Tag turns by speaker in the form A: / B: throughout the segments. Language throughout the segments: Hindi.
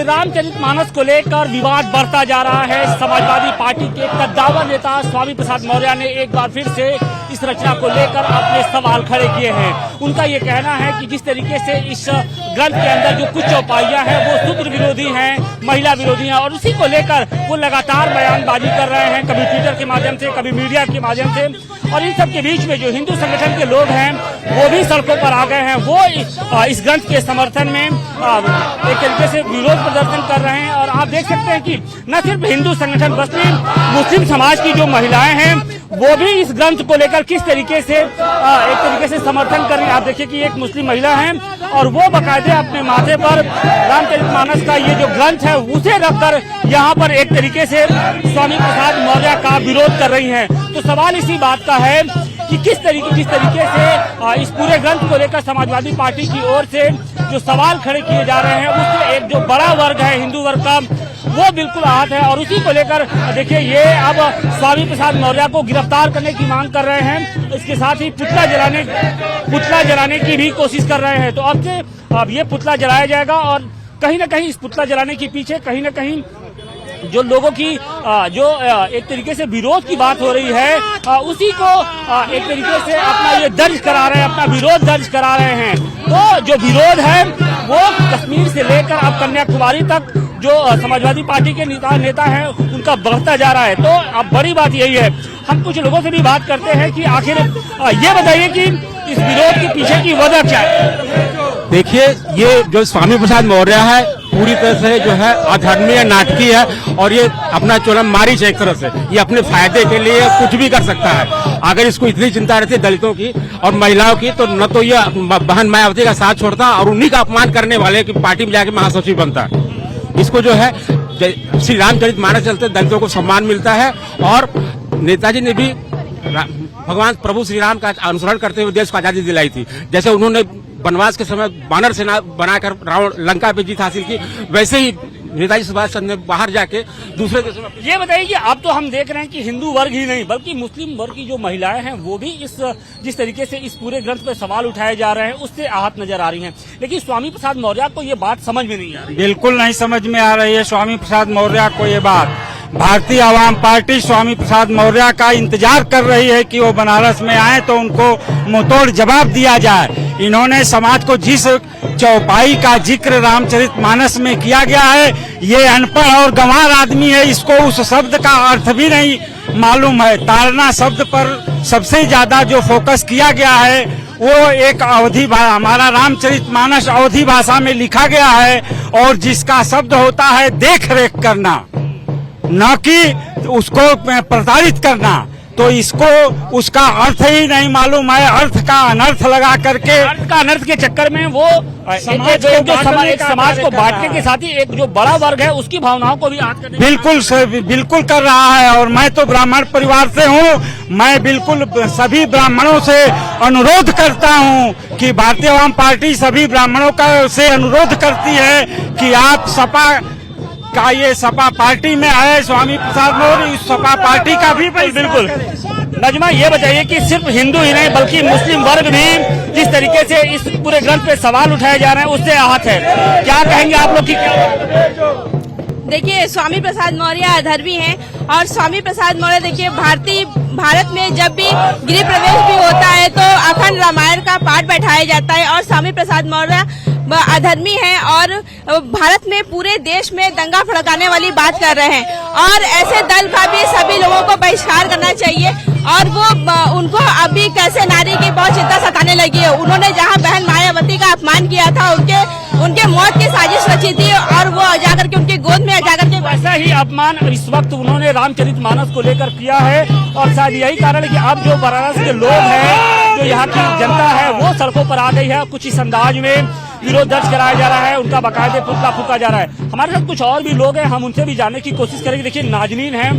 A: रामचरितमानस को लेकर विवाद बढ़ता जा रहा है। समाजवादी पार्टी के कद्दावर नेता स्वामी प्रसाद मौर्य ने एक बार फिर से इस रचना को लेकर अपने सवाल खड़े किए हैं। उनका ये कहना है कि जिस तरीके से इस ग्रंथ के अंदर जो कुछ चौपाइयां हैं वो शूद्र विरोधी हैं, महिला विरोधी हैं, और उसी को लेकर वो लगातार बयानबाजी कर रहे हैं, कभी ट्विटर के माध्यम से, कभी मीडिया के माध्यम से। और इन सब के बीच में जो हिंदू संगठन के लोग हैं वो भी सड़कों पर आ गए हैं। वो इस ग्रंथ के समर्थन में एक तरीके से विरोध प्रदर्शन कर रहे हैं। और आप देख सकते हैं कि न सिर्फ हिंदू संगठन बल्कि मुस्लिम समाज की जो महिलाएं हैं वो भी इस ग्रंथ को लेकर किस तरीके से एक तरीके से समर्थन कर रही हैं। आप देखिए कि एक मुस्लिम महिला है और वो बाकायदे अपने माथे पर रामचरितमानस का ये जो ग्रंथ है उसे रखकर यहाँ पर एक तरीके से स्वामी प्रसाद मौर्य का विरोध कर रही हैं। तो सवाल इसी बात का है कि जिस तरीके से इस पूरे ग्रंथ को लेकर समाजवादी पार्टी की ओर से जो सवाल खड़े किए जा रहे हैं उससे एक जो बड़ा वर्ग है हिंदू वर्ग का वो बिल्कुल आहत है। और उसी को लेकर देखिए ये अब स्वामी प्रसाद मौर्य को गिरफ्तार करने की मांग कर रहे हैं। इसके साथ ही पुतला जलाने की भी कोशिश कर रहे हैं। तो अब ये पुतला जलाया जाएगा और कहीं न कहीं इस पुतला जलाने के पीछे कहीं न कहीं जो लोगों की जो एक तरीके से विरोध की बात हो रही है उसी को एक तरीके से अपना ये दर्ज करा रहे हैं, अपना विरोध दर्ज करा रहे हैं। तो जो विरोध है वो कश्मीर से लेकर अब कन्याकुमारी तक जो समाजवादी पार्टी के नेता हैं उनका बढ़ता जा रहा है। तो अब बड़ी बात यही है, हम कुछ लोगों से भी बात करते हैं कि आखिर ये बताइए कि इस विरोध के पीछे की वजह क्या है।
B: देखिए ये जो स्वामी प्रसाद मौर्य है पूरी तरह से जो है अधर्मीय नाटकी है और ये अपना चोला मारिच है। एक तरह से ये अपने फायदे के लिए कुछ भी कर सकता है। अगर इसको इतनी चिंता रहती है दलितों की और महिलाओं की तो न तो ये बहन मायावती का साथ छोड़ता और उन्हीं का अपमान करने वाले की पार्टी में जाके महासचिव बनता। इसको जो है श्री रामचरितमानस चलते दलितों को सम्मान मिलता है और नेताजी ने भी भगवान प्रभु श्री राम का अनुसरण करते हुए देश को आजादी दिलाई थी। जैसे उन्होंने वनवास के समय वानर सेना बनाकर रावण लंका पे जीत हासिल की, वैसे ही नेताजी सुभाष चंद्र ने बाहर जाके दूसरे देशों में।
A: ये बताइए कि अब तो हम देख रहे हैं कि हिंदू वर्ग ही नहीं बल्कि मुस्लिम वर्ग की जो महिलाएं हैं वो भी जिस तरीके से इस पूरे ग्रंथ पर सवाल उठाए जा रहे हैं उससे आहत नजर आ रही हैं। लेकिन स्वामी प्रसाद मौर्य को ये बात समझ में नहीं आ रही।
C: बिल्कुल नहीं समझ में आ रही है स्वामी प्रसाद मौर्य को ये बात। भारतीय आवाम पार्टी स्वामी प्रसाद मौर्य का इंतजार कर रही है कि वो बनारस में आए तो उनको मुंहतोड़ जवाब दिया जाए। इन्होंने समाज को जिस चौपाई का जिक्र रामचरितमानस में किया गया है ये अनपढ़ और गंवार आदमी है, इसको उस शब्द का अर्थ भी नहीं मालूम है। ताड़ना शब्द पर सबसे ज्यादा जो फोकस किया गया है वो एक अवधी हमारा रामचरितमानस अवधी भाषा में लिखा गया है और जिसका शब्द होता है देख रेख करना, न कि उसको प्रताड़ित करना। तो इसको उसका अर्थ ही नहीं मालूम है। अर्थ का अनर्थ लगा करके
A: अर्थ का अनर्थ के चक्कर में वो समाज को बांटने के साथ ही एक जो बड़ा वर्ग है उसकी भावनाओं को भी आहत करने
C: बिल्कुल कर रहा है। और मैं तो ब्राह्मण परिवार से हूँ, मैं बिल्कुल सभी ब्राह्मणों से अनुरोध करता हूँ कि भारतीय आवाम पार्टी सभी ब्राह्मणों का से अनुरोध करती है कि आप सपा पार्टी में आए। स्वामी प्रसाद मौर्य इस सपा पार्टी का भी
A: बिल्कुल। नजमा ये बताइए कि सिर्फ हिंदू ही नहीं बल्कि मुस्लिम वर्ग भी जिस तरीके से इस पूरे ग्रंथ पे सवाल उठाए जा रहे हैं उससे आहत है, क्या कहेंगे आप लोग की?
D: देखिए स्वामी प्रसाद मौर्य अधर्मी हैं और स्वामी प्रसाद मौर्य देखिए भारत में जब भी गृह प्रवेश भी होता है तो अखंड रामायण का पाठ बैठाया जाता है और स्वामी प्रसाद मौर्य अधर्मी हैं और भारत में पूरे देश में दंगा भड़काने वाली बात कर रहे हैं। और ऐसे दल का भी सभी लोगों को बहिष्कार करना चाहिए। और वो उनको अभी कैसे नारी की बहुत चिंता सताने लगी है। उन्होंने जहां बहन मायावती का अपमान किया था उनके मौत की साजिश रची थी और वो जाकर के उनकी गोद में जाकर के
A: वैसा ही अपमान इस वक्त उन्होंने रामचरितमानस को लेकर किया है। और शायद यही कारण है कि अब जो बनारस के लोग हैं, जो यहाँ की जनता है वो सड़कों पर आ गई है। कुछ इस अंदाज में विरोध दर्ज कराया जा रहा है, उनका बाकायदे पुतला फूका जा रहा है। हमारे साथ कुछ और भी लोग हैं, हम उनसे भी जानने की कोशिश करेंगे। देखिए नाजरीन हैं,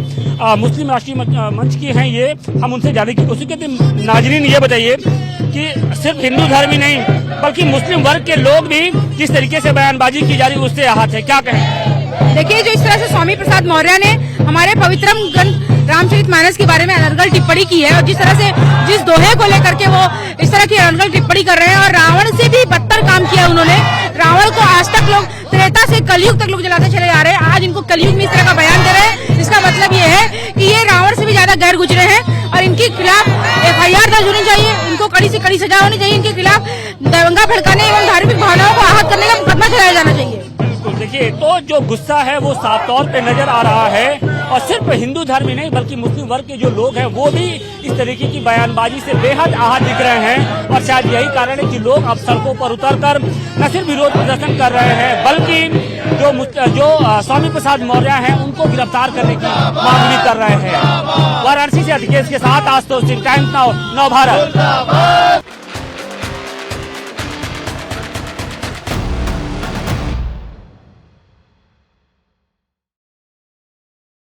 A: मुस्लिम राष्ट्रीय मंच की हैं ये, हम उनसे जानने की कोशिश करते हैं। नाजरीन ये बताइए कि सिर्फ हिंदू धर्म ही नहीं बल्कि मुस्लिम वर्ग के लोग भी जिस तरीके से बयानबाजी की जा रही है उससे आहत है, क्या कहें?
E: देखिए जो इस तरह से स्वामी प्रसाद मौर्य ने हमारे पवित्रम ग्रंथ रामचरितमानस के बारे में अनर्गल टिप्पणी की है और जिस तरह से जिस दोहे को लेकर के वो इस तरह की अनर्गल टिप्पणी कर रहे हैं और रावण से भी बदतर काम किया उन्होंने। रावण को आज तक लोग त्रेता से कलयुग तक लोग जलाते चले जा रहे हैं। आज इनको कलयुग में इस तरह का बयान दे रहे हैं, इसका मतलब ये है कि ये रावण से भी ज्यादा गैर गुजरे हैं और इनके खिलाफ FIR दर्ज होनी चाहिए, इनको कड़ी से कड़ी सजा होनी चाहिए, इनके खिलाफ दंगा भड़काने एवं धार्मिक भावनाओं को आहत करने का मुकदमा चलाया जाना चाहिए।
A: देखिए, तो जो गुस्सा है वो साफ तौर पे नजर आ रहा है और सिर्फ हिंदू धर्म ही नहीं बल्कि मुस्लिम वर्ग के जो लोग हैं वो भी इस तरीके की बयानबाजी से बेहद आहत दिख रहे हैं और शायद यही कारण है कि लोग अब सड़कों पर उतरकर न सिर्फ विरोध प्रदर्शन कर रहे हैं बल्कि जो स्वामी प्रसाद मौर्य हैं उनको गिरफ्तार करने की मांग भी कर रहे हैं। वाराणसी से अधिकेश के साथ आशुतोष सिंह, टाइम्स नाउ, नव भारत।